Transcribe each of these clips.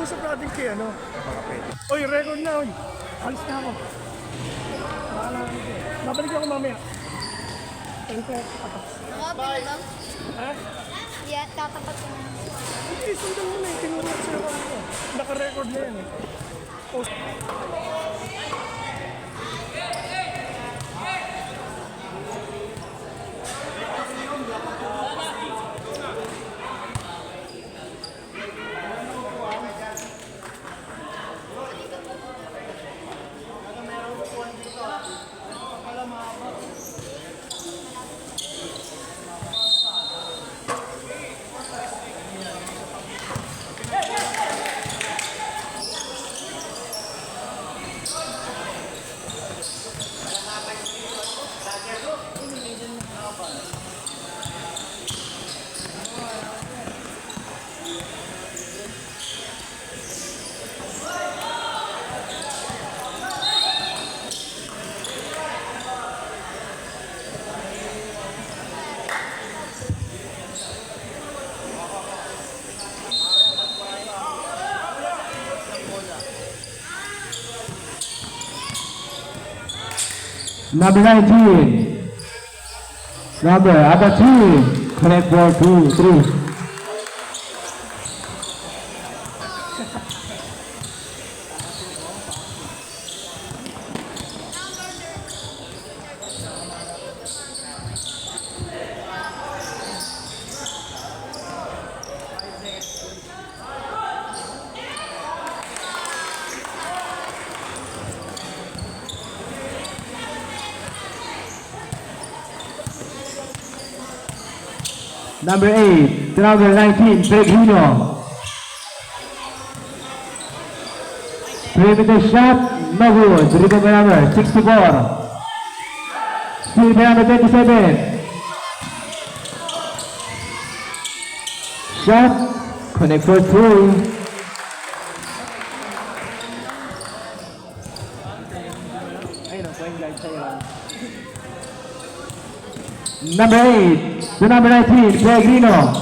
mag-usap natin kay ano. Oy, record na, oy. Alis na ako. Babalik ako mamaya. Nakapin lang? Ha? Yeah, tatapat ko na. Hindi, sundan mo na eh. Tinuro ko sa'yo ako. Naka-record na yan eh. Post. Number 19. Number other team. Connect 1, 2, 3. Number 8 to number 19, Pellegrino. Perimeter shot, no good. Rebound by number 64. Steal by number 27. Shot, connect for 3. Number 8 to number 19, Pellegrino.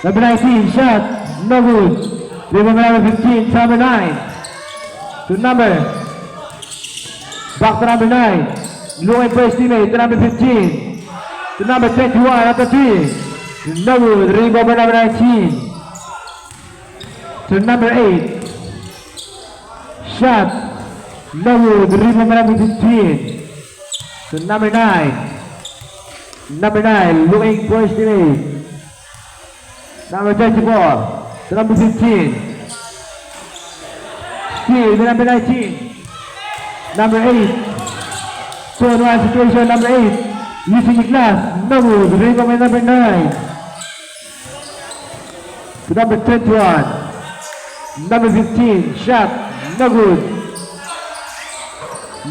Number 19, shot, no good. Rebound by number 15 to number 9. To number, back to number 9. Looking for his teammate to number 15. To number 21, after 3. No good. Rebound by number 19. To number 8. Shot, no good. Rebound by number 15. To number 9. Number 9, looking for his teammate. Number 24, to number 15. Steal to number 19. Number 8. 2-on-1 situation, number 8. Using the glass, no good. Rebound by number 9. To number 21. Number 15, shot, no good.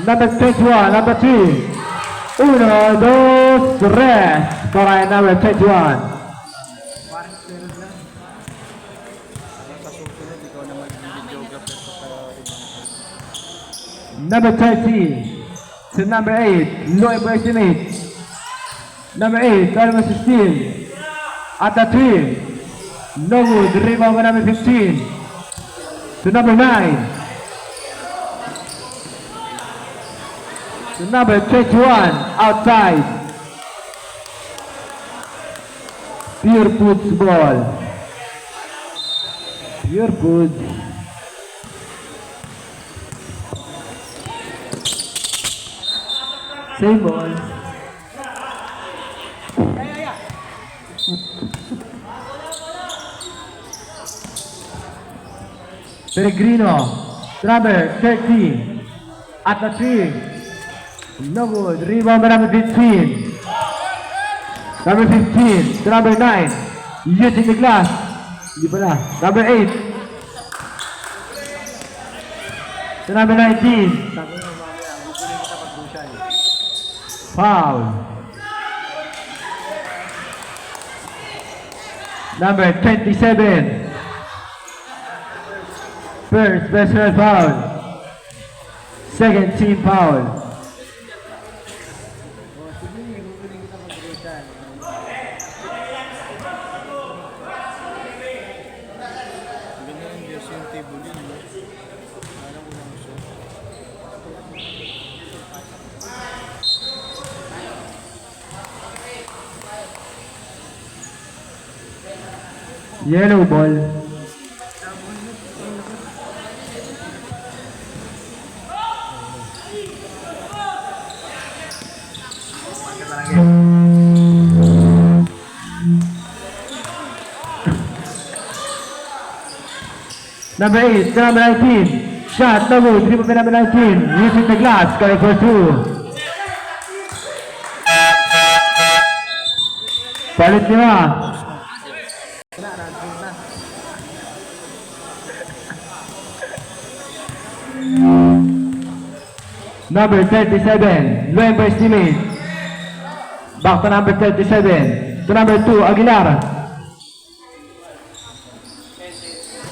Number 21, number 3. 1, 2, 3 para number 21. Number 30 to number 8, low estimate. Number 8, number 16. At the 3, no good. Rebound by number 15. To number 9. To number 21, outside. Pure Foods ball. Pure Foods. Same ball. Pellegrino, number 13, at the 3, no good. Rebound by number 15. Number 15 to number 9, using the glass. Hindi pala. Number 8 to number 19. Foul. Number 27. First personal foul. Second team foul. Yellow ball. Number 8, to number 19. Shot, no good. Rebound by number 19. Using the glass, correct for 2. Palit 5. Number 37, Luember teammate. Back to number 37. To number 2, Aguilar.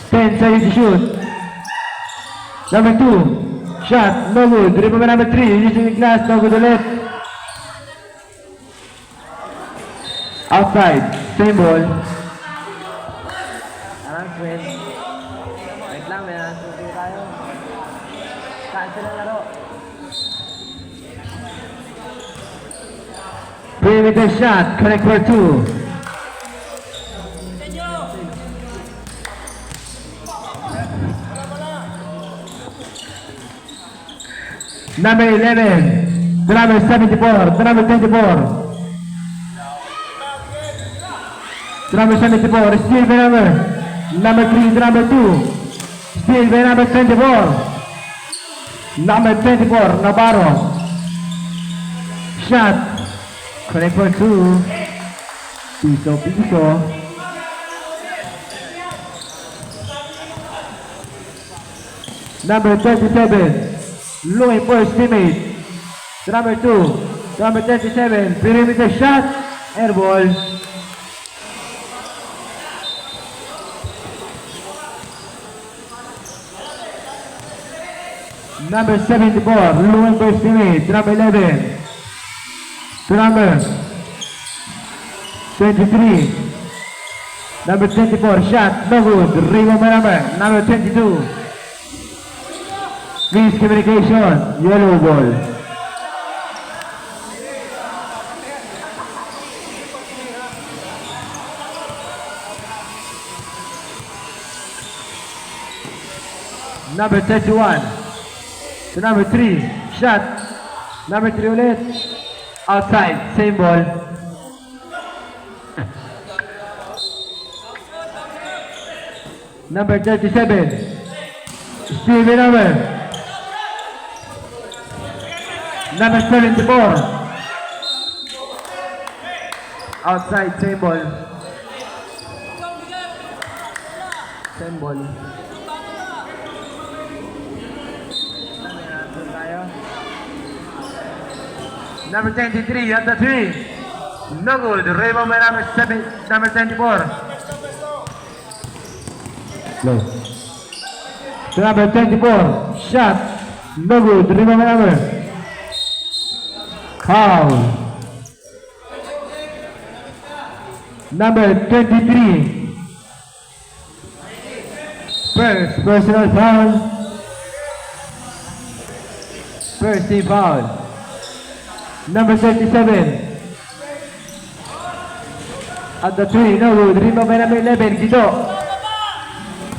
10 seconds to shoot. Number 2, shot, no good. Rebound by number 3, using the glass, no good ulit. Outside, same ball. Parang quit. Wait lang, may nasusunod tayo. Cancel ang laro. Perimeter shot, correct for 2. Number 11, to number 74, to number 24. To number 74, steal by number 3, to number 2. Steal by number 24. Number 24, Navarro. Shot, correct for 2. Piso. Number 37, Louis first teammate. To number 2, to number 37, perimeter shot, air ball. Number 74, Louis first teammate. To number 11, to number 23, number 24, shot, no good. Rebound by number 22. Miscommunication, yellow ball. Number 31, to number 3, shot, number 3 ulit, outside, same ball. Number 37, Stevie Number 74. Outside, same ball. Same ball. Number 23 at the 3. No good. Rebound by number 7, number 24. Low. To number 24. Shot. No good. Rebound by number. Foul. Number 23. First personal foul. First team foul. Number 37. At the 3, no good. Rebound by number 11, Guido.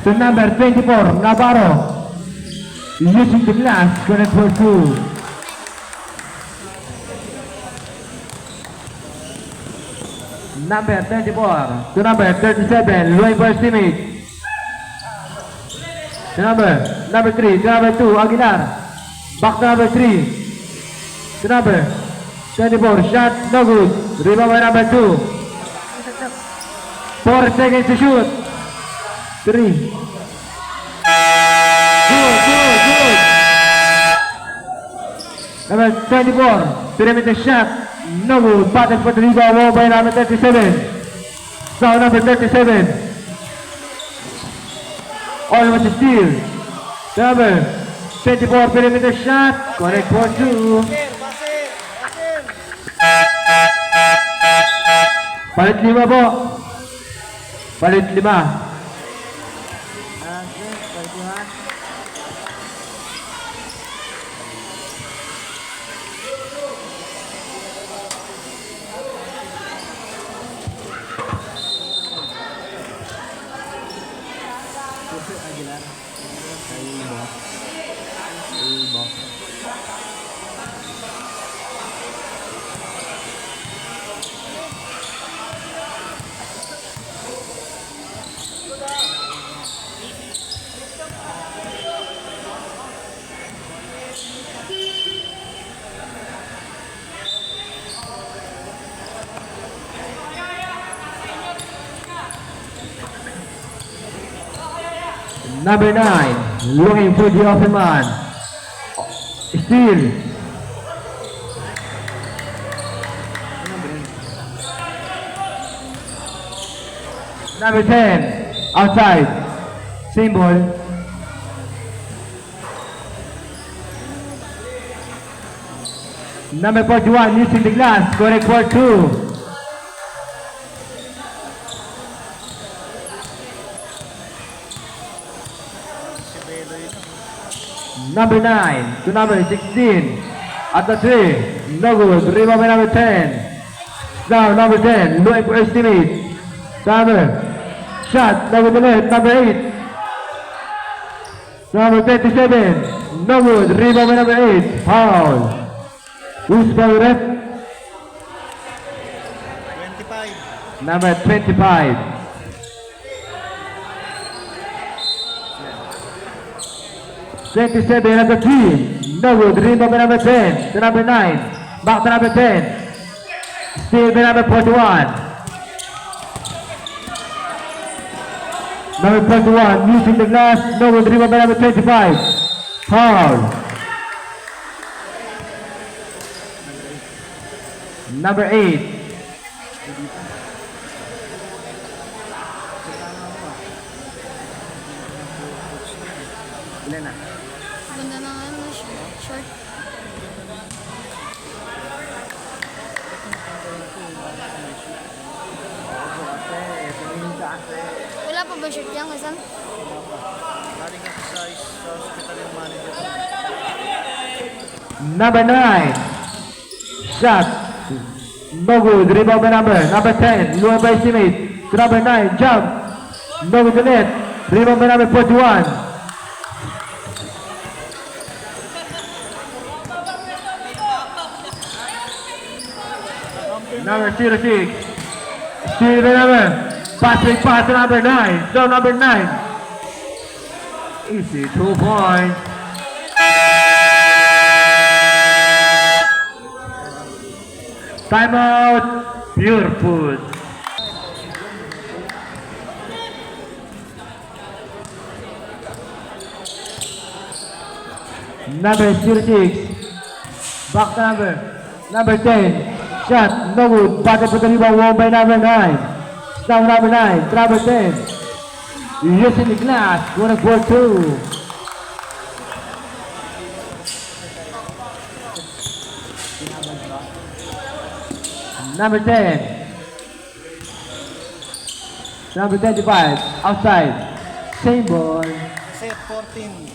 To number 24, Navarro. Using the glass, connect for 2. Number 24 to number 37, Louis first teammate. To number 3, to number 2, Aguilar. Back to number 3. To number 24, shot, no good. Rebound by number 2. 4 seconds to shoot. 3. Good. Number 24, perimeter shot. No good. Battle for the rebound. Won by number 37. So number 37. Almost a steal. Number 24 perimeter shot. Correct for 2. Palit 5 po. Palit 5. Number 9, looking for the open man. Steal. Number 10, outside. Same ball. Number 41, using the glass. Correct for 2. Number 9 to number 16. At the 3. No good. Rebound by number 10. Now number 10. Looking for his teammate. Number. Shot. No good to net. Number 8. Number 27. No good. Rebound by number 8. Foul. Who's foul ref? 25. Number 25. At the 3. No good. Rebound by number 10 to number 9. Back to number 10. Steal by number 41. Number 41 using the glass. No good. Rebound by number 25. Foul. Number 8. Ilan na? Ganda ng ano, short. Wala pa ba short yan, Kasan? Galing kasi sa hospital yung manager. Number 9. Shot. No good. Rebound by number 10. Lower by his teammate. To number 9. Jump. No good to net. Rebound by number 41. Number 06. Steal by number. Passing pass to number 9. So number 9. Easy 2 points. Timeout. Pure food. Number 06. Back to number 10. Shot, no good. Batted for the rebound, won by number 9. Now number 9, number 10. Using the glass, going for 2. Number 10. Number 25, outside. Same ball. Set 14.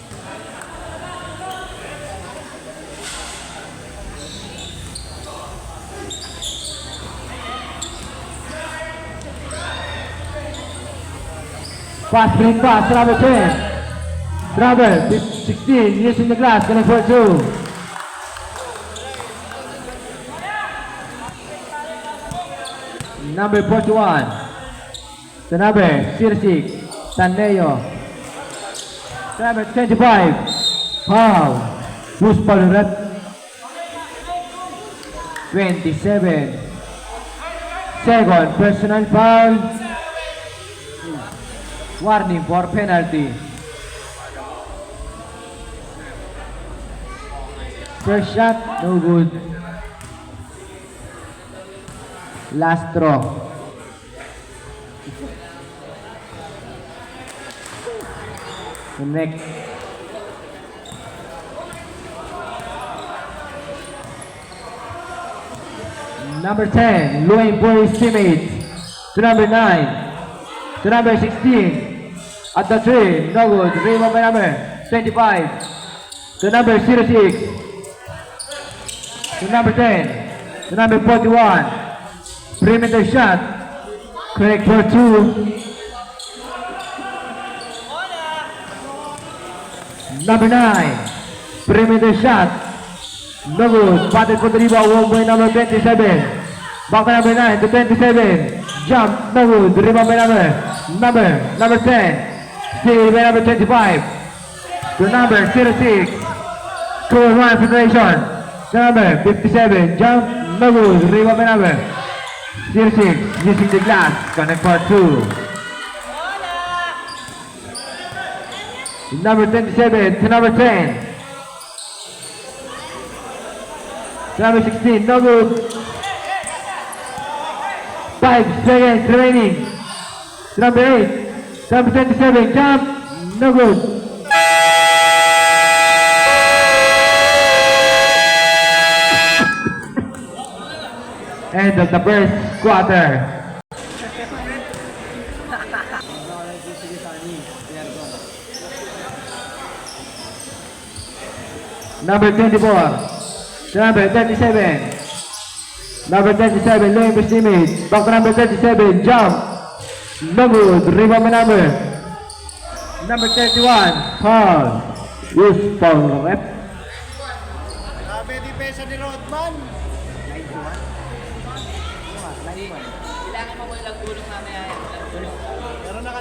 Fast break pass, number 10. Number 16, using the glass, going for 2. Number 41. The number 06, Taneo. The number 25. Foul. Who's foul rep? 27. Second personal foul. Warning for penalty. First shot, no good. Last throw. The next. Number 10, Luang for his teammates. To number 9. To number 16. At the 3, no good. Rebound by number 25. To number 06. To number 10. To number 41. Perimeter shot. Correct for 2. Number 9. Perimeter shot. No good. Batted for the rebound. Won by number 27. Back to number 9 to 27. Jump. No good. Rebound by number 10. Steal by number 25. To number 06. Score 1 Federation. To number 57. Jump. No good. Rebound by number 06. Using the glass. Connect for 2. Number 27 to number 10. To number 16, no good. 5 seconds remaining. To number 8. To number 27, jump. No good. End of the first quarter. Number 24, number 37. Number 37, low impress teammate. Back to number 37, jump. No good. Rebound number. Number 31, foul. Use foul rep. Grabe, depensa ni Rodman.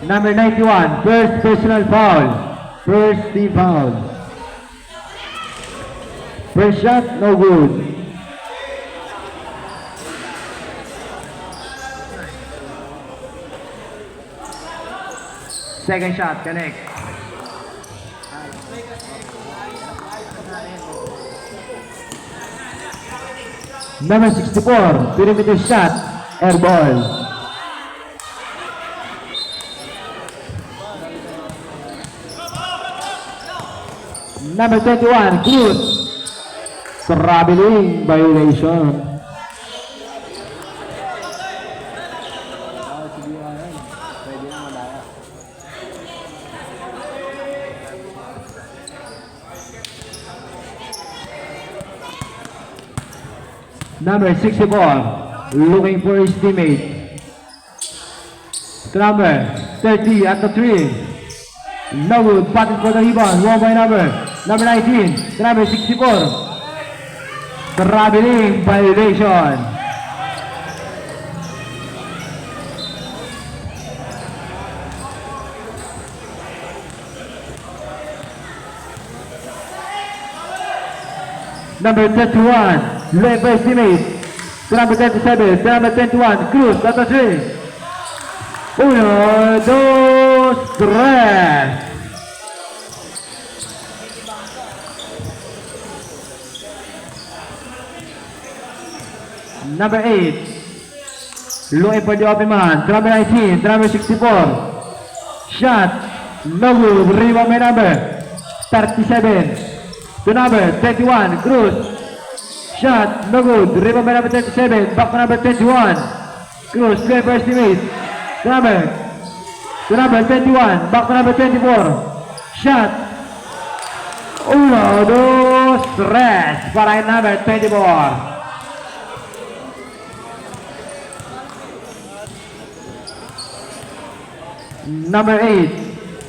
Number 91, first personal foul. First team foul. First shot, no good. Second shot, connect. Number 64, perimeter shot, air ball. Number 21, Cruz. Traveling violation. Number 64, looking for his teammate. Number 30 at the 3. No good, batting for the rebound, 1 by number 19, number 64. Traveling violation. Number 31, led by teammate. Number 37, number 21, Cruz, at the 3. 1, 2, 3. Number 8, looking for the open man. Number 19, number 64. Shot, no good. Rebound by number 37. To number 21, Cruz. Shot, no good. Rebound by number 37. Back to number 21. Cruz, play first teammate. To number 21. Back to number 24. Shot. 1, 2, 3. Para number 24. Number 8,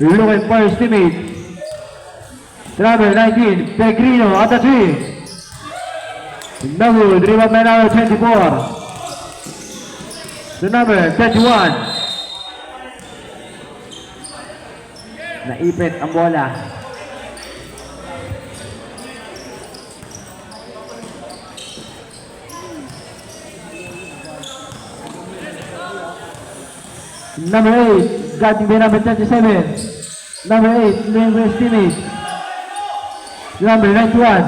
looking for his teammate. Number 19, Pellegrino at the 3. No good, rebound by number 24. To number 31. Naipit ang bola. Number 8, guarding by number 27. Number 8, looking for his teammate. Number 91.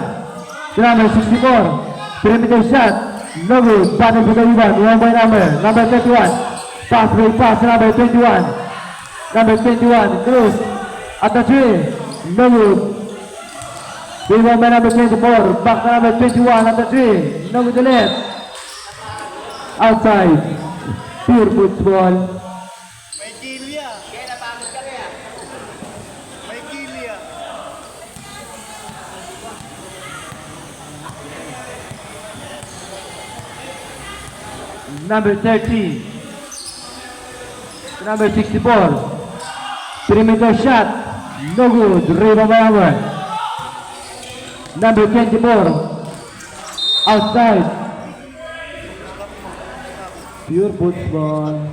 Number 64. Perimeter shot. No good. Battle for the rebound. 1 by number 31. Pass break pass number 21. Number 21. Cruz. At the 3. No good. Rebound by number 24. Back to number 21 at the 3. No good ulit. Outside. Pure football. May kilya. May kilya. Number 30. Number 64. Perimeter shot. No good. Rebound by number 24. Outside. Pure football.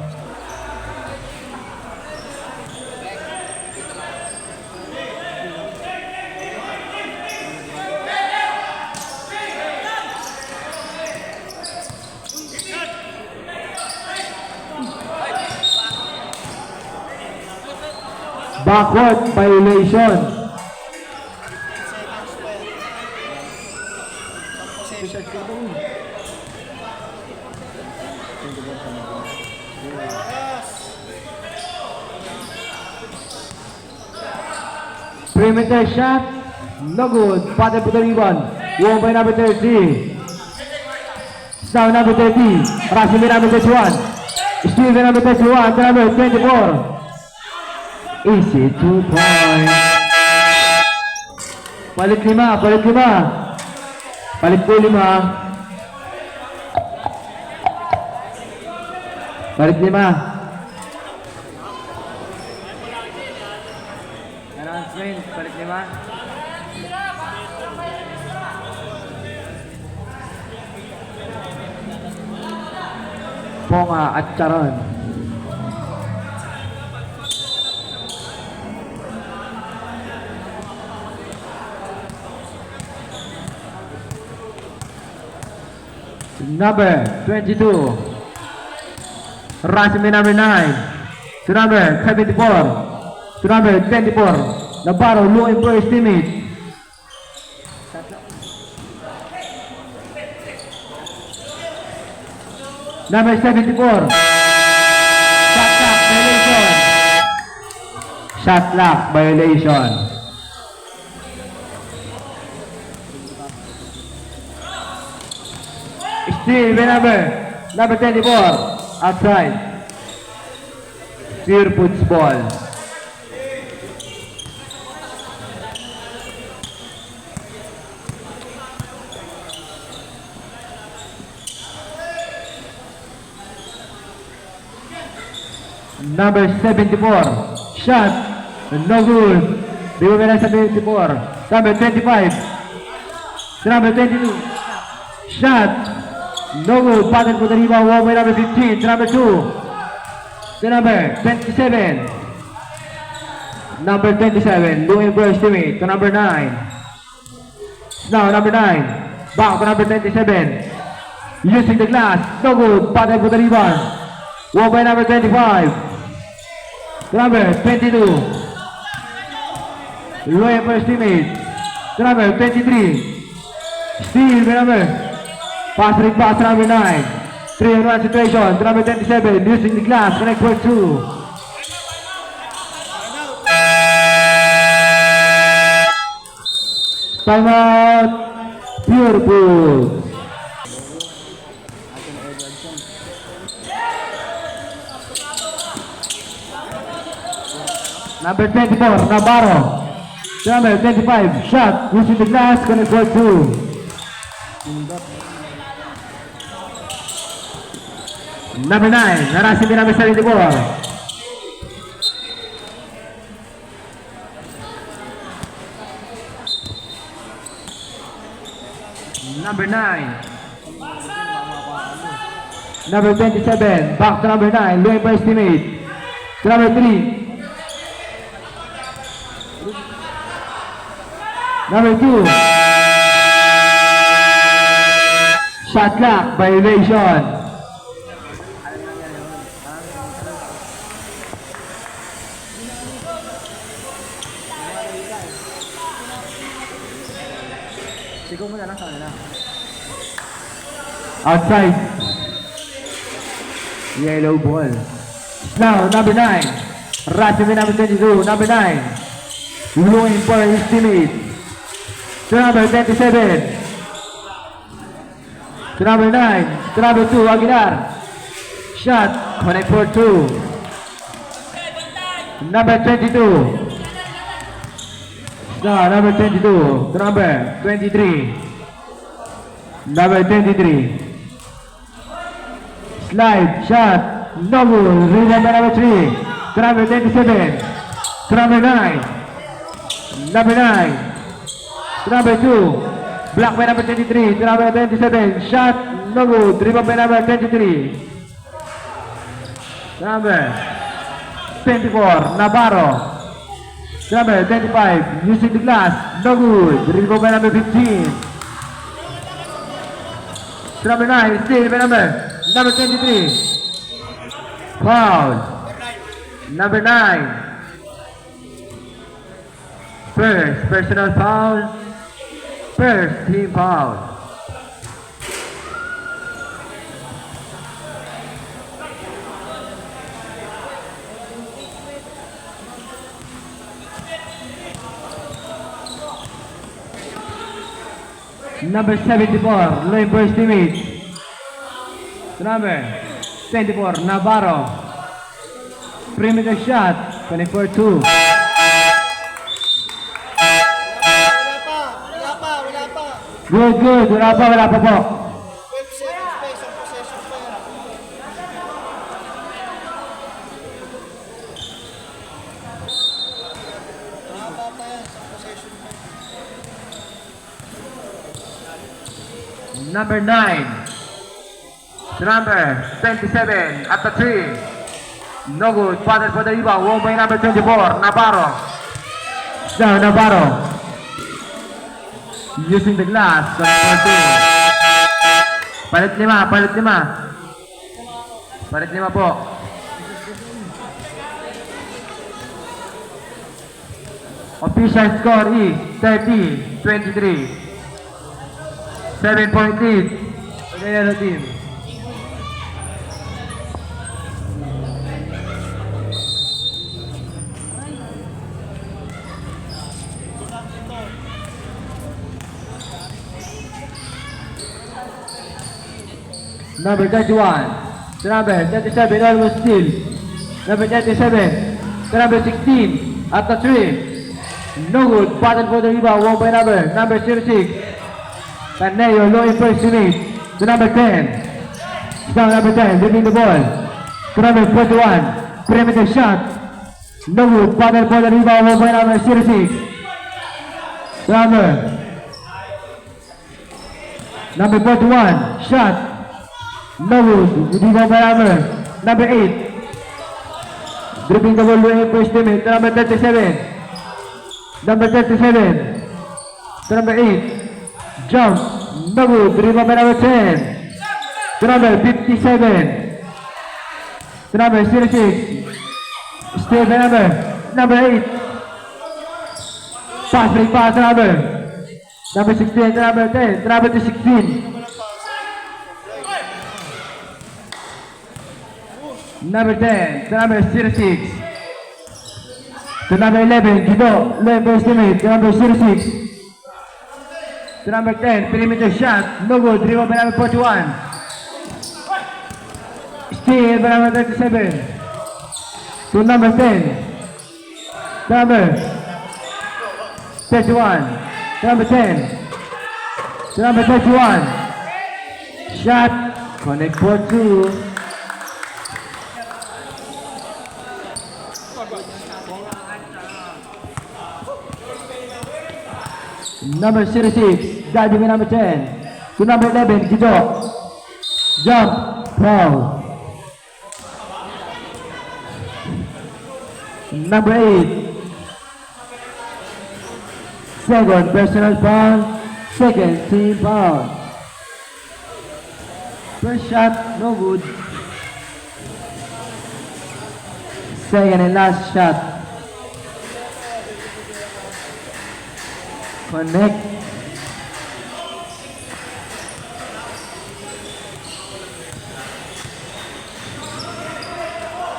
Backward violation. Perimeter shot. No good. Pattern for the rebound. Won by number 30. Now number 30. Rasim number 31. Steve number 31. Number 24. Easy 2 points. Palit 5. Palit 5. Palit po 5. Palit 5. Announcement, balik 5. Ponga at Charon. Number 22. Rasmi number 9. To number 74. To number 24. Navarro looking for his teammate. Number 74. Shot clock violation. Shot clock violation. Still number 24. Outside. Spear puts ball. Number 74. Shot. No good. Rebound by 74. Number 25. Number 22. Shot. No good. Pattern for the rebound. Won by number 15. Number 2. The number 27. Number 27. Looking for his teammate. To number 9. Now number 9. Back to number 27. Using the glass. No good. Pattern for the rebound. Won by number 25. Number 22. Looking for his teammate. To number 23. Steal the number. Passing pass to number 9. 3-on-1 situation to number 27. Using the glass. Connect for 2. Timeout. Pure Bulls. Number 24, Navarro. Number 25, shot. Using the glass. Connect for 2. Number 9, narasin din number 74. Number 9. Number 27, back to number 9, looking for his teammate. To number 3. Number 2. Shot clock violation. Sigaw mo na lang sa kanila. Outside. Yellow ball. Now, number 9. Rasim number 22. Number 9. Looking for his teammate. To number 27. To number 9. To number 2. Aguilar. Shot. Connect for 2. Number 22. No, number 22. To number 23. Number 23. Slide. Shot. No good. Rebound by number 3. To number 27. To number 9. Number 9. To number 2. Block by number 23. To number 27. Shot. No good. Rebound by number 23. To number 24. Navarro. To number 25. Using the glass. No good. Rebound by number 15. To number 9. Still by number 23. Foul. Number 9. First personal foul. First team foul. Number 74, Loy Burst teammate. Number 24, Navarro. Perimeter shot, 24-2. Good, good. Wala pa po. Number 9. Number 27 at the 3. No good. Battle for the rebound. Won by number 24, Navarro. Now Navarro. Using the glass. Palit lima. Palit lima po. Official score is 30-23. 7-point lead for the yellow team. Number 31, number 37, almost steal. Number 37, number 16, at the 3. No good, battle for the rebound, won by number 06. Caneo, low in first unit. To number 10. Down number 10, leaving the ball. To number 41, perimeter shot. No good, battle for the rebound, won by number 06. To number 41, shot. No good, rebound by number 8. Dribbling the ball, low in first unit. To number 37. Number 37. To number 8. Jump, no good, rebound by number 10. To number 57. To number 06. Stay by number 8. Pass, break pass to number 16, to number 10, to number 16. Number 10, to number 06. To number 11, Guido, level estimate, to number 06. To number 10, perimeter shot, no good, rebound by number 41. Steal by number 37. To number 10. To number 31. To number 10. To number 31. Shot, connect for 2. Number 06, guarding by number 10. To number 11, Guido. Jump, foul. Number 8. Second personal foul. Second team foul. First shot, no good. Second and last shot. Connect.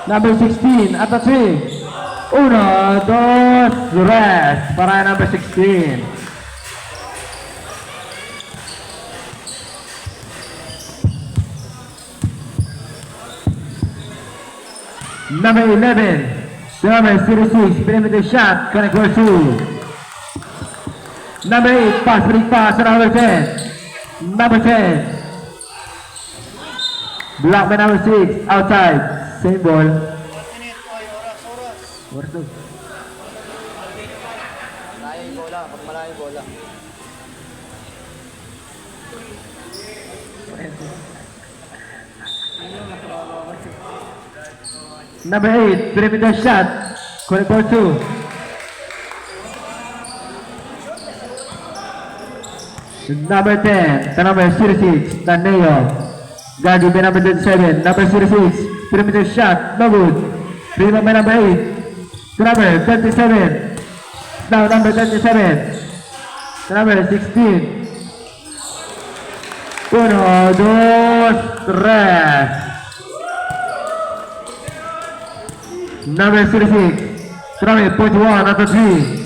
Number 16 at the 3. 1, 2, rest para number 16. Number 11. Number 06. Perimeter shot. Connect for 2. Number 8, pass, break pass, number 10. Number 10. Block by number 6, outside. Same ball. Oras daw. Malayo yung bola, pag malayo yung bola. Number 8, perimeter shot. Connect for 2. Number 10, the number 06, Taneo. Guarded by number 37, number 06, perimeter shot, no good. Rebound by number 8, to number 37. Now number 37, to number 16. 1, 2, 3. Number 06, to number 41, number 3.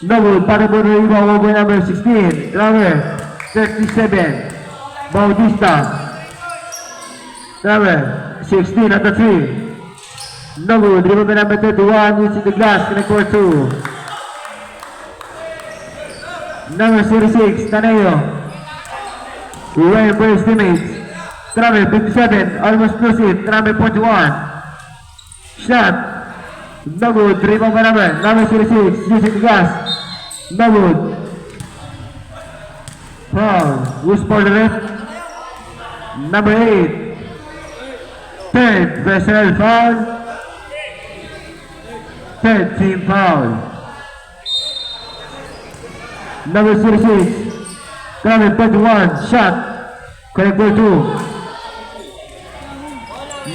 No good, battle for the rebound by number 16, number 37, Bautista. Number 16 at the 3. No good. Rebound by number 31. Using the glass. Connect for 2. Number 36, Taneo. Waiting for his teammates. Number 57, almost close it. Number 41. Shot. No good. Rebound by number 36. Using the glass. No good. Foul. Who's for the ref? Number 8. Third personal foul. Third team foul. Number 36. Number 31. Shot. Correct for 2.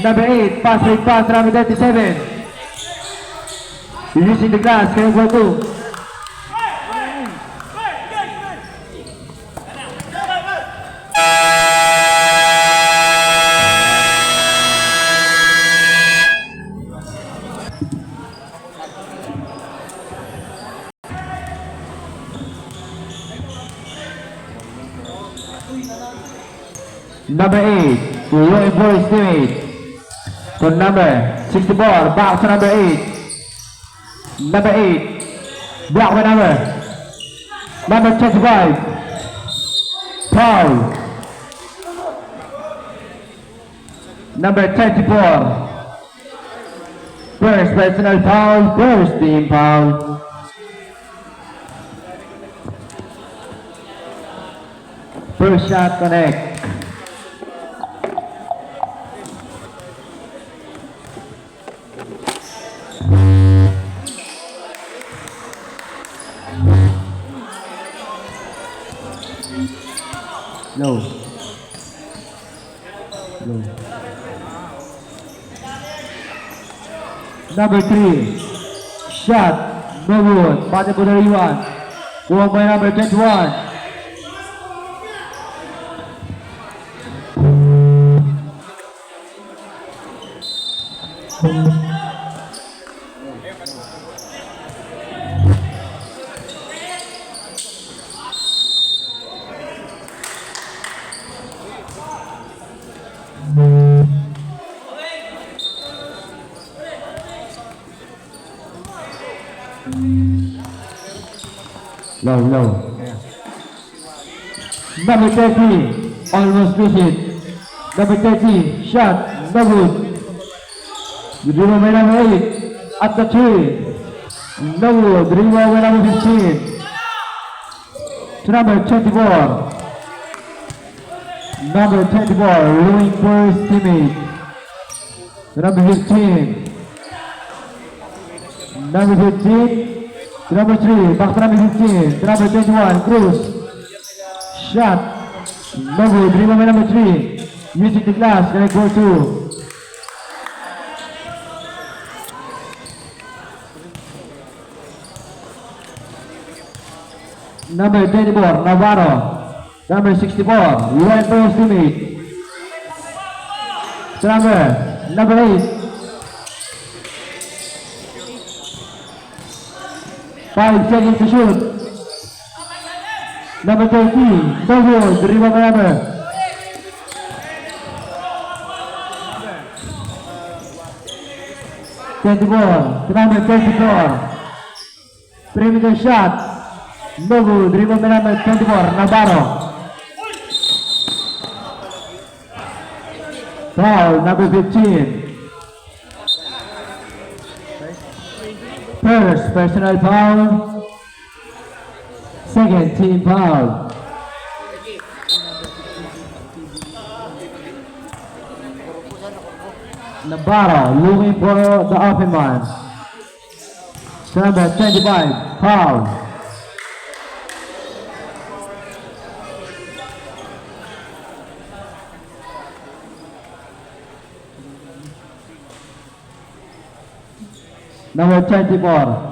Number 8. Pass rate pass. Number 37. Using the glass. Correct for 2. Number 8, Roy Boy's teammate. For number 64, back to number 8. Number 8, block by number 25. Foul. Number 34. First personal foul, first team foul. First shot connect. No. Number 3. Shot. No good. Pati po na iwan. Kuha by number 21. Low. Number 30, almost miss it. Number 30, shot, no good. Rebound by number 8, at the 3. No good. Rebound by number 15. To number 24. Number 24, ruling for his teammate. To number 15. Number 15. Number 3, back to number 15, number 21, Cruz. Shot. No good. Rebound by number 3. Using the glass, connect for 2. Number 24, Navarro. Number 64, Ryan for his teammate. Number 8. 5 seconds to shoot. Number 13, no good. Rebound by number 24, to number 34. Perimeter shot. No good. Rebound by number 24, Navarro. Foul, number 15. First personal foul. Second team foul. Navarro looking for the open man. Number 25, foul. Number 24.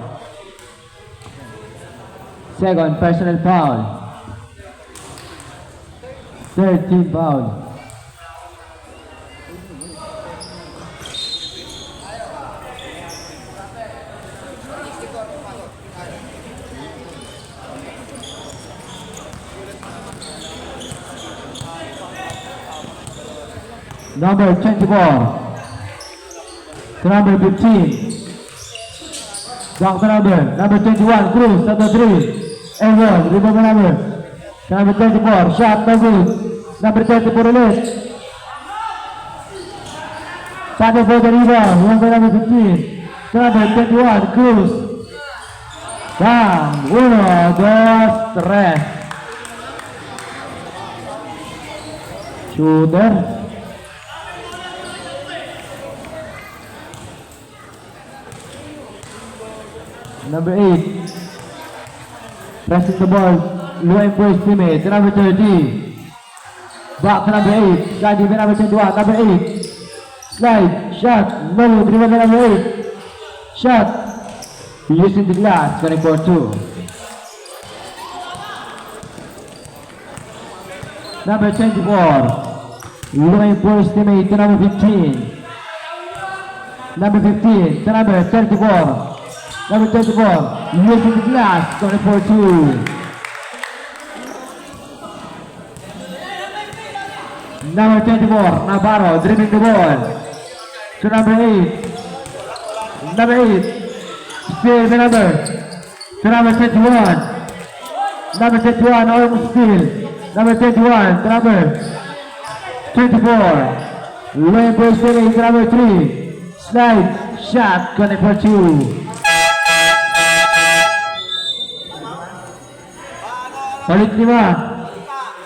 Second personal foul. Third team foul. number 24. To number 15. Back to number 21. Cruz, number 3. And one, rebound number. Number 24, shot, no good. Number 24 ulit. Battle for the rebound, number 15. Number 21, Cruz. Bang! 1, 2, 3. Shooter. Number 8. Pressing the ball. Low and first teammate. Number 30. Back to number 8. Slide even number 21. Number 8. Slide. Shot. No. Dribble number 8. Shot. Using the glass. 24-2. Number 24. Low and first teammate to number 15. Number 15 to number 34. Number 24, using the glass, 24-2. Number 24, Navarro, dribbling the ball. To number 8. Number 8, steal the number. To number 21. Number 21, almost steal. Number 21, to number 24. Low post to number 3. Slide, shot, 24-2. Palit 5.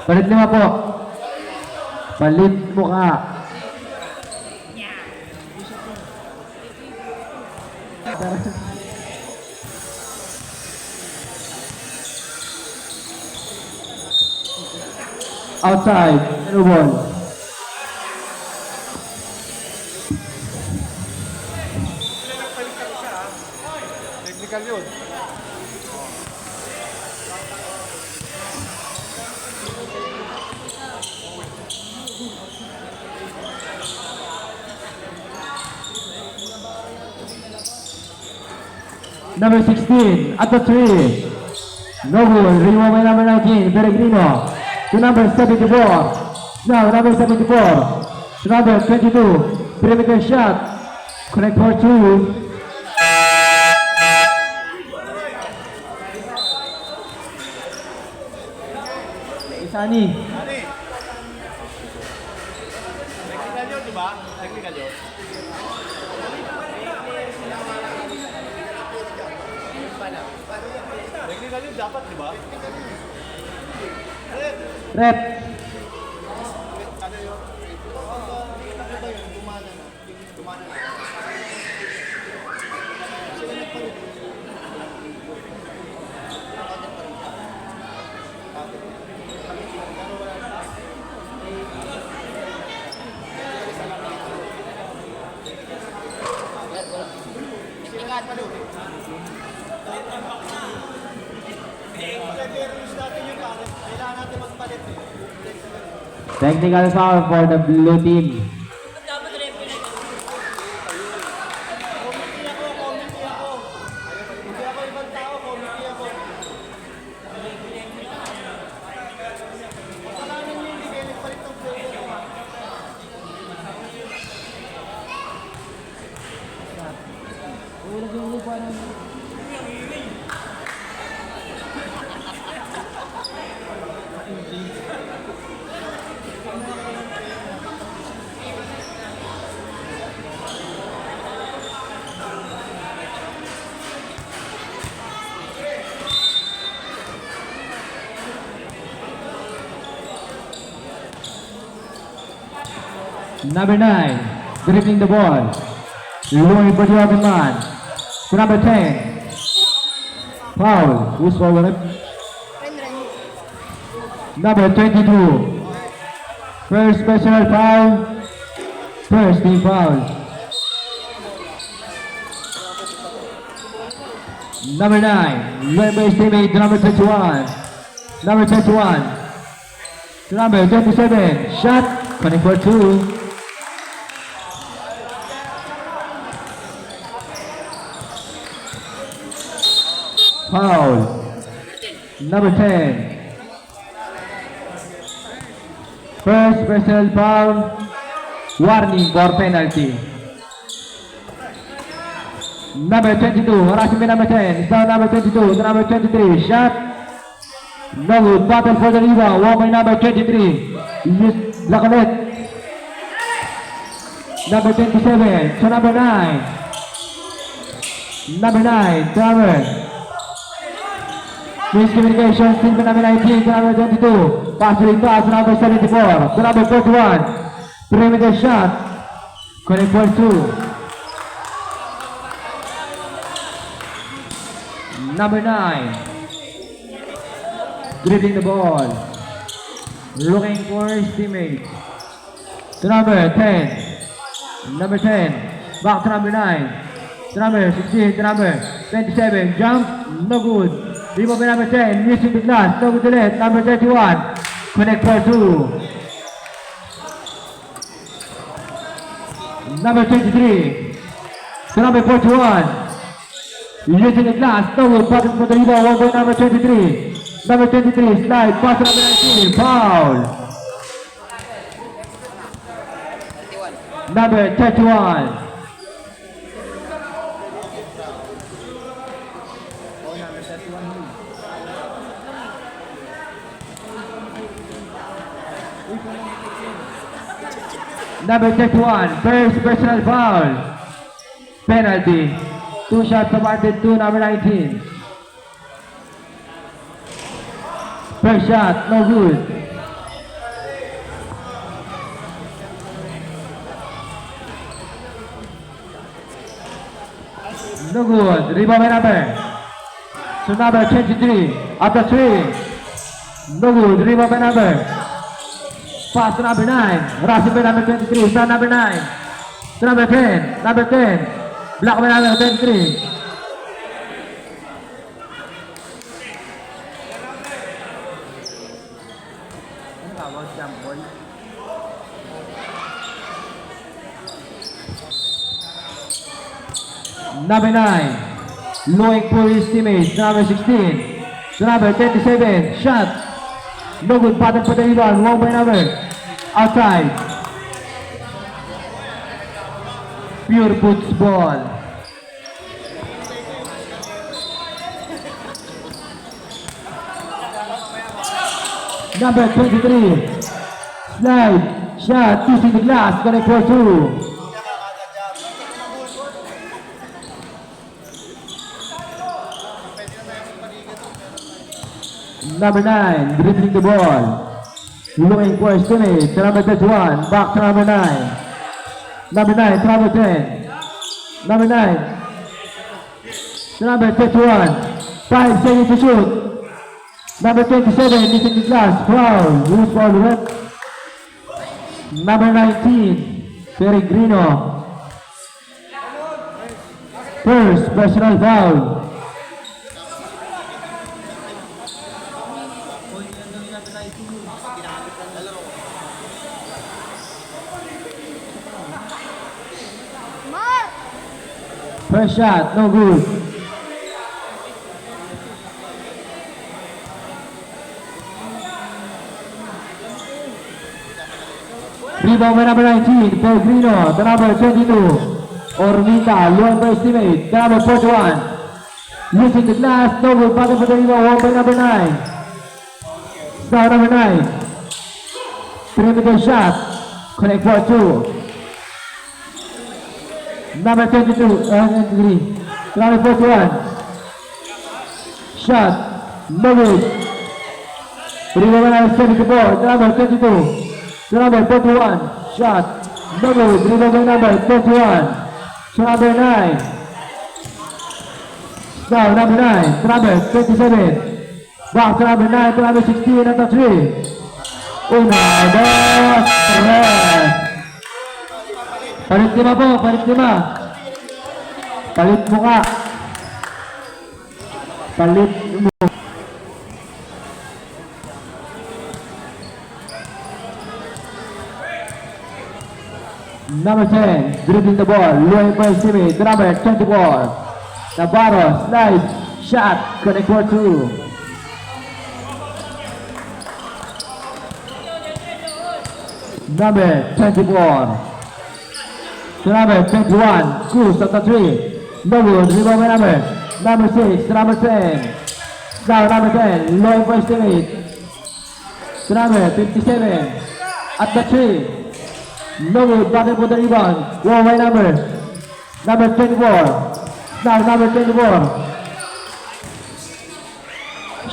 Palit 5 po. Palit mo ka. Outside. No ball. Technical yun. Number 16, at the 3. No goal. Remove by number 19, Peregrino. To number 74. Now, number 74. To number 22. Perimeter shot. Connect for 2. Isani. Technical yun, di ba? Technical yun. Technical yun dapat, di ba? Rep. Technical foul for the blue team. Number 9, dribbling the ball. Louis Badiagan man. To number 10. Foul. Who's foul? Number 22. First personal foul. First team foul. Number 9. Louis teammate to number 21. Number 21. To number 27. Shot. 24-2. Foul. Number 10. First personal foul. Warning for penalty. Number 22, harassing by number 10. Down number 22 to number 23. Shot. No good. Battle for the rebound. Won by number 23. Use block ulit. Number 27 to number 9. Number 9, Trevor. Miscommunication, still by number 19 to number 22. Pass to number 74 to number 41. Perimeter shot. Connect for 2. Number 9. Dribbling the ball. Looking for his teammate. To number 10. Number 10. Back to number 9. To number 16. To number 27. Jump. No good. Rebound by number 10. Missing the glass. No good ulit. Number 31. Connect for 2. Number 23. To number 41. Using the glass, no good, button for the rebound, one by number 23. Number 23, slide, pass to number 19, foul. Number 31. Number 31, first personal foul. Penalty. 2 shots awarded to number 19. First shot, no good. No good. Rebound by number. So number 23. After 3. No good. Rebound by number. Pass to number 9. Rushing by number 23. Start number 9. To number 10. Number 10. Block by number 23. Number 9. Looking for his teammates. Number 16. To number 27. Shot. No good. Button for the rebound. One by number. Outside. Pure boots ball. Number 23. Slide. Shot. Using the glass. Connect for 2. Number 9. Dribbling the ball. Looking for his teammate. Number 31. Back to number 9. Number 9, to number 10. Number 9. To number 31. 5 seconds to shoot. Number 27, missing the glass. Foul. Loose ball red. Number 19, Peregrino. First personal foul. Mark! First shot, no good. Rebound by number 19, Pellegrino, the number 22, Ormita, luan by his teammate, the number 41. Using the glass, no good, bottom for the rebound, one by number 9. Star number 9. Perimeter shot, connect for 2. Number 22, 23, the number 41. Shot, no good. Rebound by number 74, the number 22. To number 41, shot, no good, rebound by number 21, to number 9, now number 9, to number 27, back to number 9, to number 16, at the 3, 1, 2, 3, palit lima po, palit lima, palit muka, palit mo. Number 10, dribbling the ball, luan for his teammate, the number 24. Navarro, slide, shot, connect for 2. Number 24, to number 21, Cruz at the 3. No good, rebound by number 6, to number 10. Now number 10, low for estimate. To number 57, at the 3. No good, battle for the rebound. Low by number 24. Now number 24.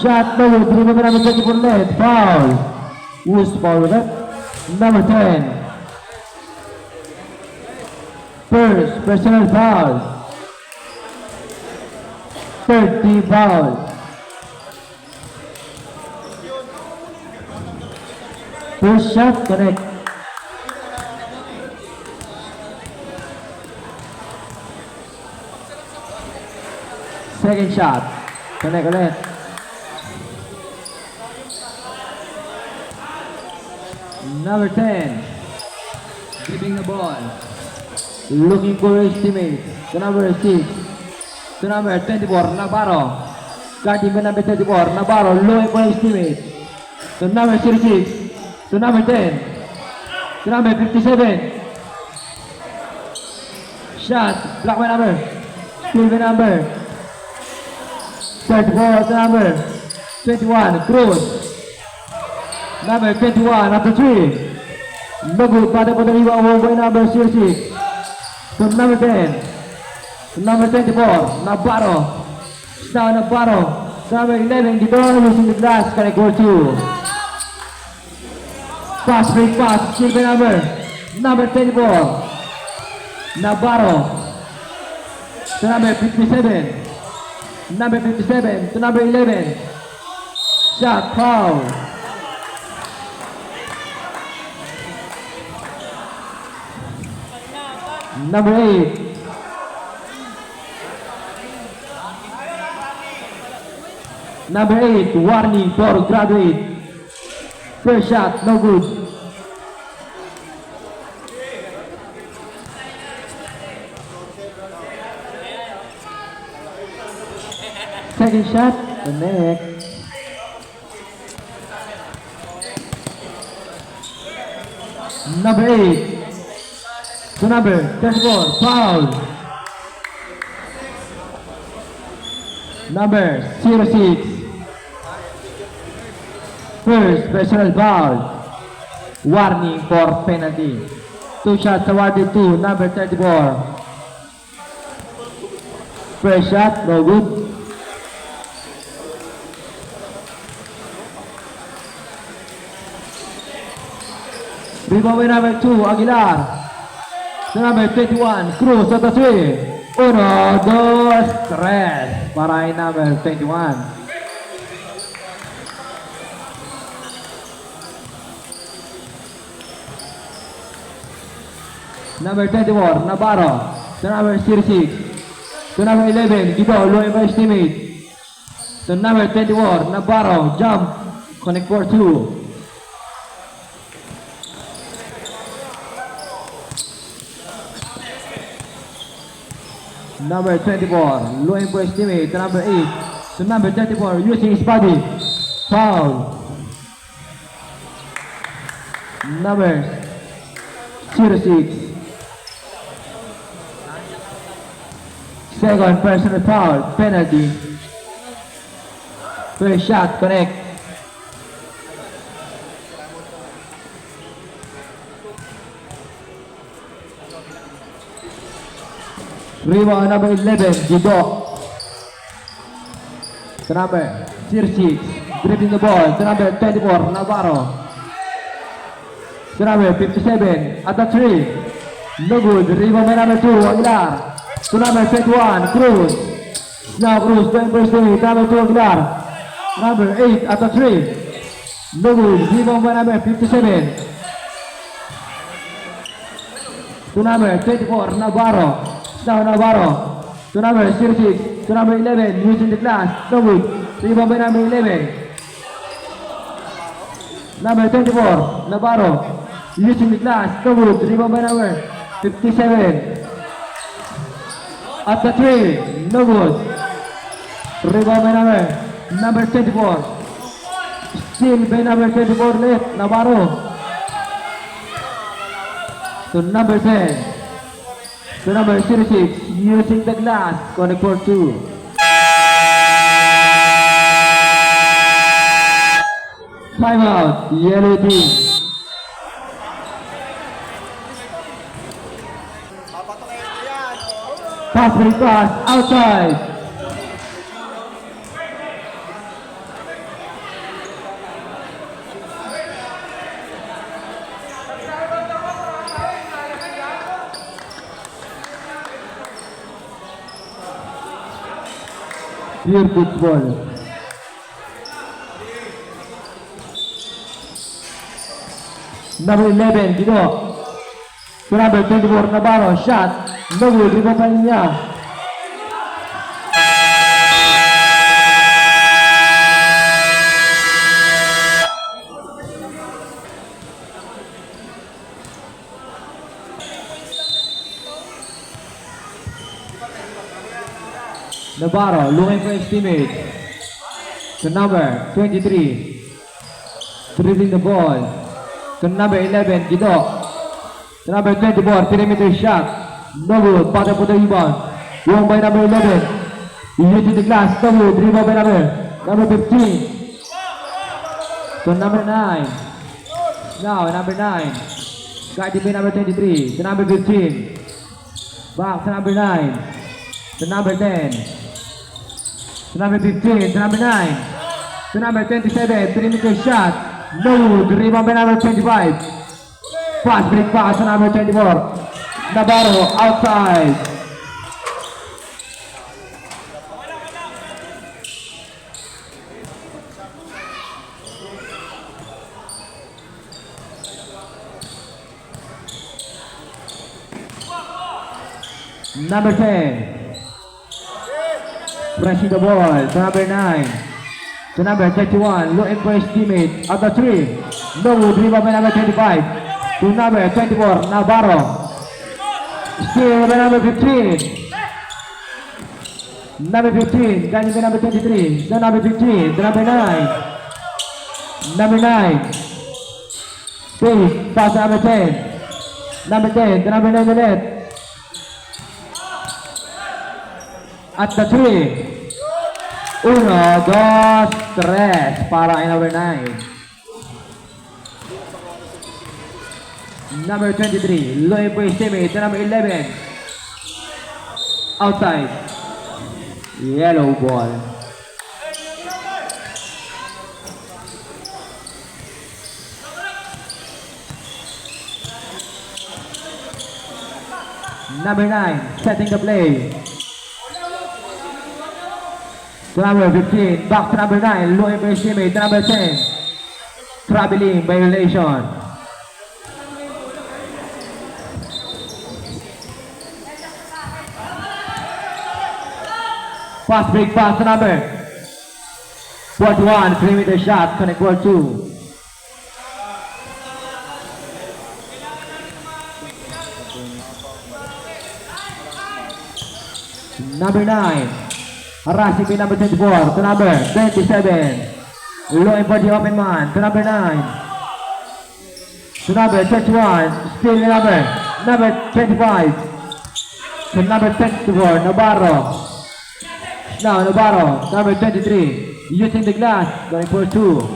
Shot no good, rebound by number 24 net. Foul. Who's foul with it? Number 10. First personal foul. Third team foul. First shot connect. Second shot connect ulit. Number 10 dribbling the ball, looking for his teammate. To number 6, to number 24, Navarro. Guarding by number 34, Navarro, looking for his teammate. To number 36, to number 10, to number 57. Shot, block by number, steal by number 34, to number 21, Cruz. Number 21, after 3. No good, pada po the rebound by number 06. To number 10. To number 24, Navarro. Now Navarro. Number 11, Gidon using the glass, connect goal 2. Pass, break pass, still by number 24. Navarro. To number 57. Number 57, to number 11. Shot, foul. Number 8. Number 8, warning for graduate. First shot, no good. Second shot, connect. Number 8. To number 34, foul. Number 06. First personal foul. Warning for penalty. 2 shots awarded to number 34. First shot, no good. Rebound by number 2, Aguilar. To number 21, Cruz at the 3. 1, 2, 3. Para kay number 21. Number 24, Navarro. To number 36. To number 11, Guido, low by his teammate. To number 24, Navarro, jump, connect for 2. Number 24, low for his teammate. To number 8, to number 34, using his body. Foul. Number 06. Second personal foul, penalty. First shot, connect. Rebound number 11, Guido. To number 06, dribbling the ball. To number 24, Navarro. To number 57, at the 3. No good, rebound by number 2, Aguilar. To number 21, Cruz. Now Cruz, 20%, number 2, Aguilar. Number 8, at the 3. No good, rebound by number 57. To number 24, Navarro. Now Navarro. To number 06, to number 11, using the glass. No good, rebound by number 11. Number 24, Navarro. Using the glass. No good, rebound by number 57. At the 3, no good. Rebound by number 24. Still by number 24 left, Navarro. To number 10. to number 36, using the glass, connect for 2. Timeout, yellow team. Pass break pass, outside. Pure football. Number 11, Gino. To number 24, Navarro, shot. No good, rebound pa niya. Navarro looking for his teammate. To number 23, dribbling the ball. To number 11, Guido. To number 24, perimeter shot. No good, battle for the rebound. Won by number 11. Using the glass, no good, rebound by number 15. To number 9. Now, number 9. Guided by number 23. To number 15. Back to number 9. To number 10. To number 15, to number 9, to number 27, perimeter shot, no good, rebound by number 25. Fast break pass to number 24, Navarro outside. Number 10. Pressing the ball to number 9, to number 31, looking for his teammate at the 3. No good, rebound by number 25, to number 24, Navarro. Still by number 15. Number 15, guiding by number 23, to number 15, to number 9. Number 9. Space, pass to number 10. Number 10, to number 9 ulit. At the 3. 1, 2, 3 para kay number 9. Number 23, looking for his teammate to number 11. Outside. Yellow ball. Number 9, setting the play. To number 15, back to number 9, looking for his teammate, to number 10. Traveling violation. Fast break pass to number 41, perimeter shot, connect for 2. Number 9. Harassing by number 24 to number 27. Looking for the open man to number 9. To number 31. Still number 25. To number 24, Navarro. Now Navarro, number 23. Using the glass, going for 2.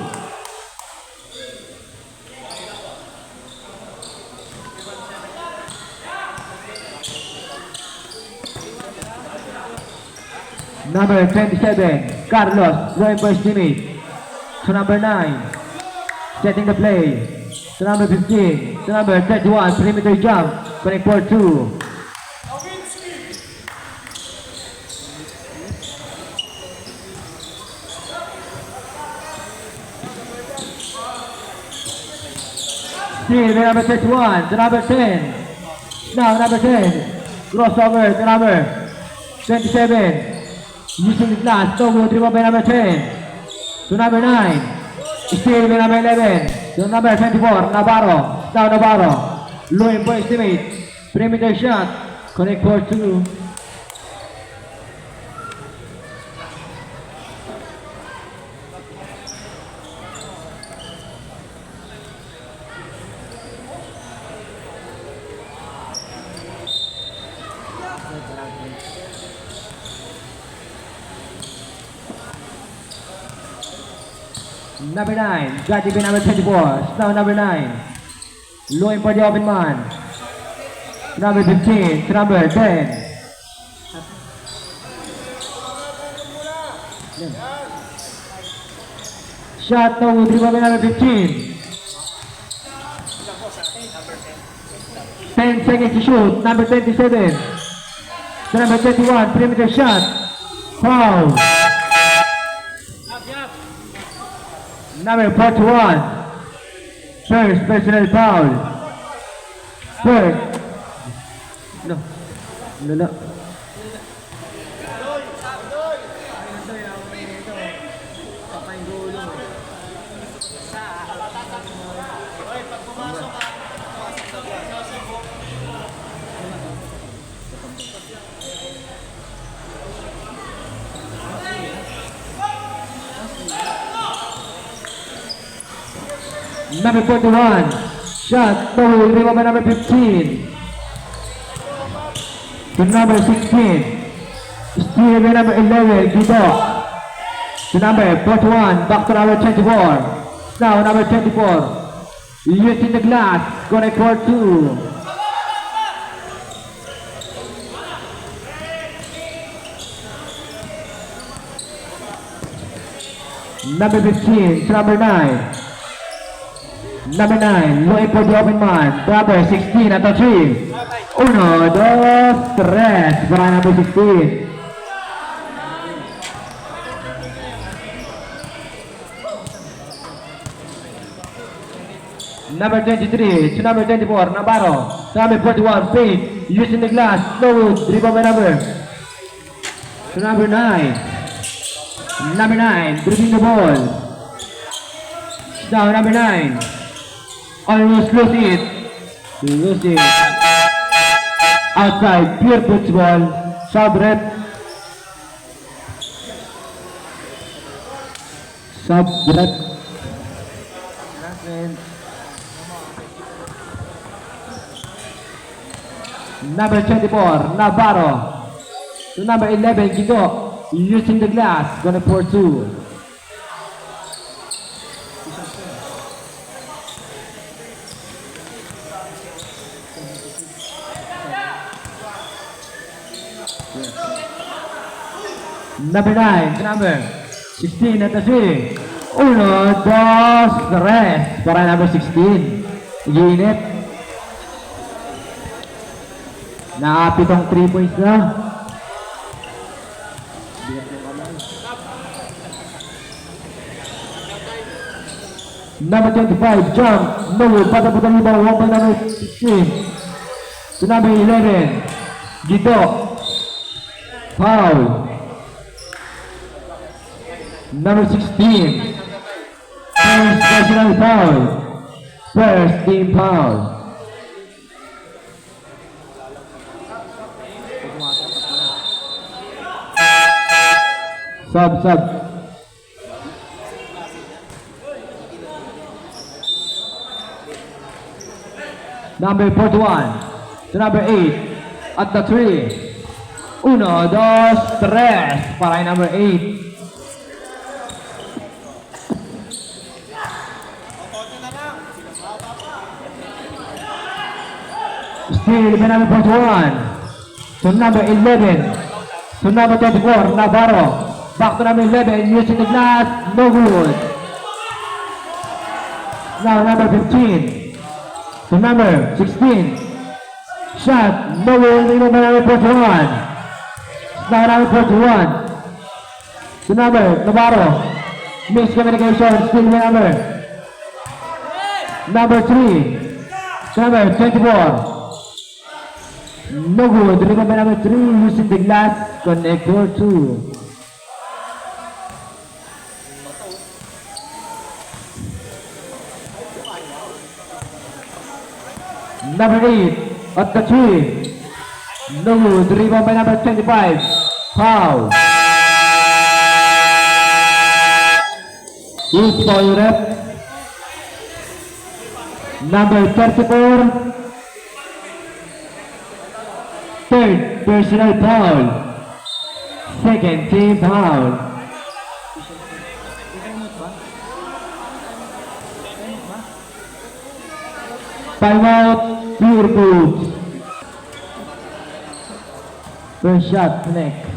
Number 27, Carlos, going for his teammate. To number 9, setting the play. To number 15, to number 31, perimeter jump, connect for 2. Still, number 31, to number 10. Now, number 10, crossover to number 27. Using the glass, no good, rebound by number 10. To number 9. Still by number 11. To number 24, Navarro. Now Navarro. Looking for his teammate. Perimeter shot. Connect for 2. Number 9, got even number 24. Now number 9. Looking for the open man. Number 15, to number 10. Shot no good, rebound by number 15. 10 seconds to shoot. Number 27. To number 21, perimeter shot. Foul. Number 41. First personal foul. First. No. No. Number 41, shot, no, rebound by number 15. To number 16, steal by number 11, Guido. To number 41, back to number 24. Now number 24, using the glass, gonna court 2. Number 15, to number 9. Number 9, looking for the open man. Number 16 at the 3. 1, 2, 3. Para number 16. Number 23 to number 24, Navarro. To number 41, Faith. Using the glass. No wood. Rebound by number. To number 9. Number 9, dribbling the ball. Now number 9. Almost lose it. Lose it. Outside, pure football. Sub rep. Sub rep. Number 24, Navarro. To number 11, Guido. Using the glass. Gonna pour 2. Number 9, to number 16 at the 3. 1, 2, 3. Para number 16. Ginit. Nakapitong 3 points na. Number 25, jump. No, pataputang ibang 1 by number 16. To number 11, Guido. Foul. Number 16, first personal foul. First team foul. Sub. Number 41 to number 8 at the 3. 1, 2, 3 para number 8. Still by number 41 to number 11 to number 24, Navarro. Back to number 11, using the glass, no good. Now number 15 to number 16. Shot, no good, by number 41. Now number 41 to number Navarro. Miscommunication, still by number 3 to number 24. No good. Rebound by number 3 using the glass. Connector 2. Number 8 at the 3. No good. Rebound by number 25. Foul. Use foul rep. Number 34. Third. personal foul. Second team foul. Timeout, Pure Foods. First shot, connect.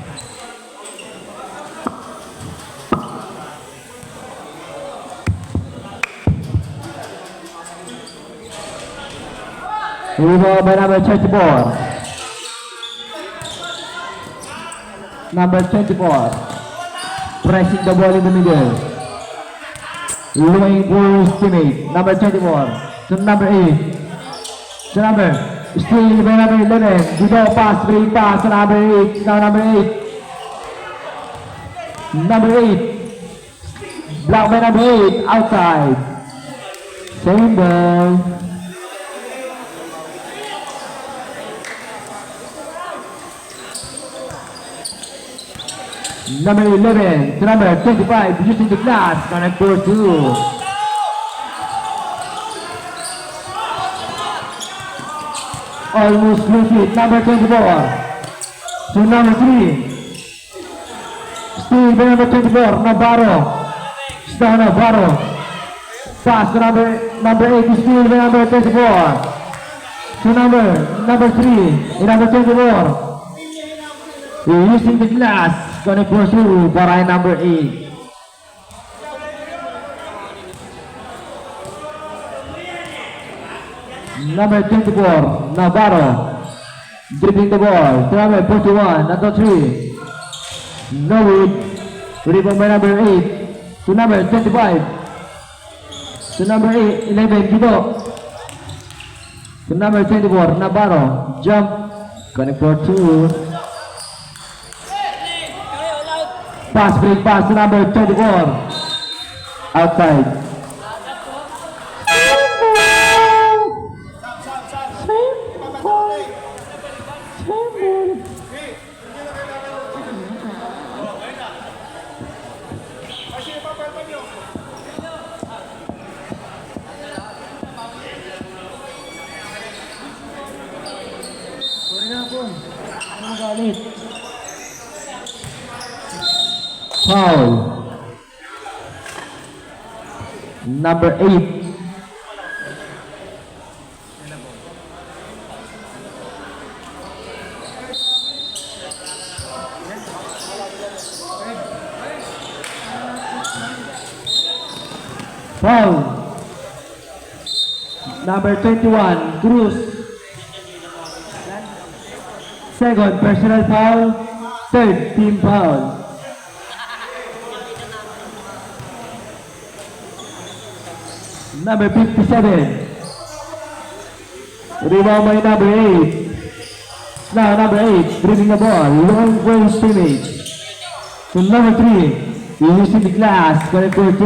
Rebound by number 24. Number 24. Pressing the ball in the middle. Looking for his teammate. Number 24. To number 8. To number. Still by number 11. Dito pass. Break pass. To number 8. Now number 8. Number 8. Block by number 8. Outside. Same ball. Number 11 to number 25 using the glass, connect for 2. Almost lose it. Number 24 to number 3. Still by number 24, Navarro. Still Navarro. Pass to number 8 still by number 24. To number 3 number 24. Using the glass, connect for 2 para number 8. Number 24, Navarro. Dribbling the ball. To number 41, number 3. Norwood. Rebound by number 8. To number 25. To number 11, Guido. To number 24, Navarro. Jump. Connect for 2. Pass, break pass to number 24. Outside. Foul. Number 8. Foul. Number 21, Cruz. Second, personal foul. Third, team foul. Number 57. Rebound by number 8. Now number 8, dribbling the ball. Long for his teammate. To number 3, using the glass. Connect for 2.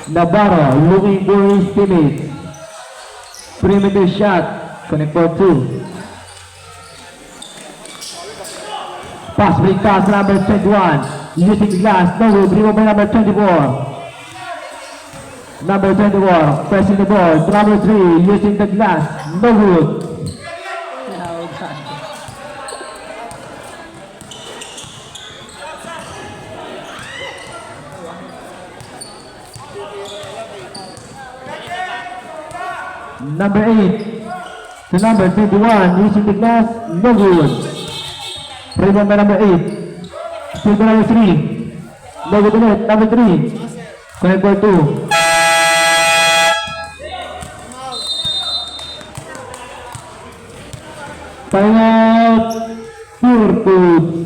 Navarro looking for his teammate. Perimeter shot. Connect for 2. Pass, break pass, number 21. Using the glass, no good. Rebound by number 24. Number 24, pressing the ball. To number 3, using the glass, no good. Number 8, to number 21, using the glass, no good. Rebound by number 8. Still by number 3. No good ulit. Number 3. Connect for 2. Timeout. Pure Foods.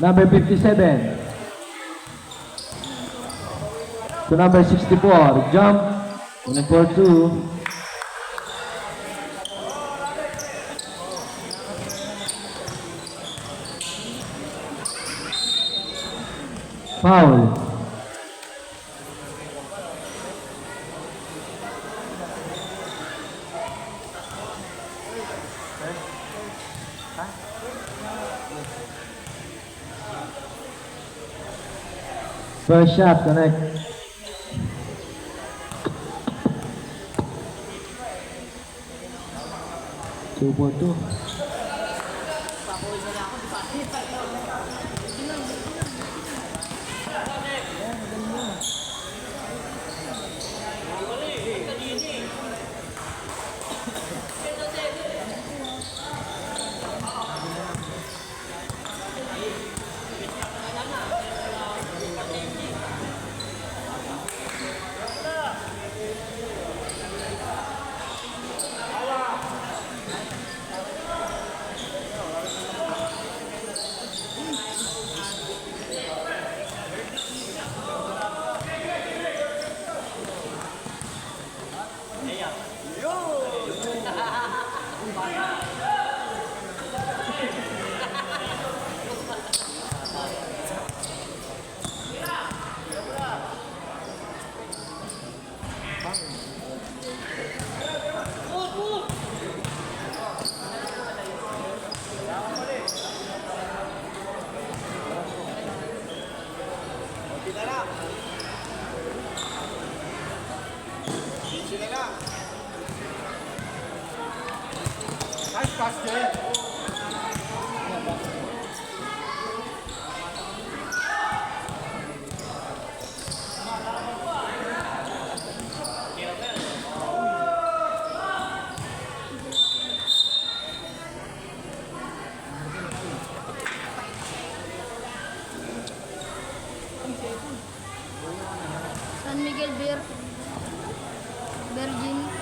Number 57. To number 64, jump, and for 2. Foul. First shot, connect. Two for two. Nice pass, Jay. San Miguel Virgin.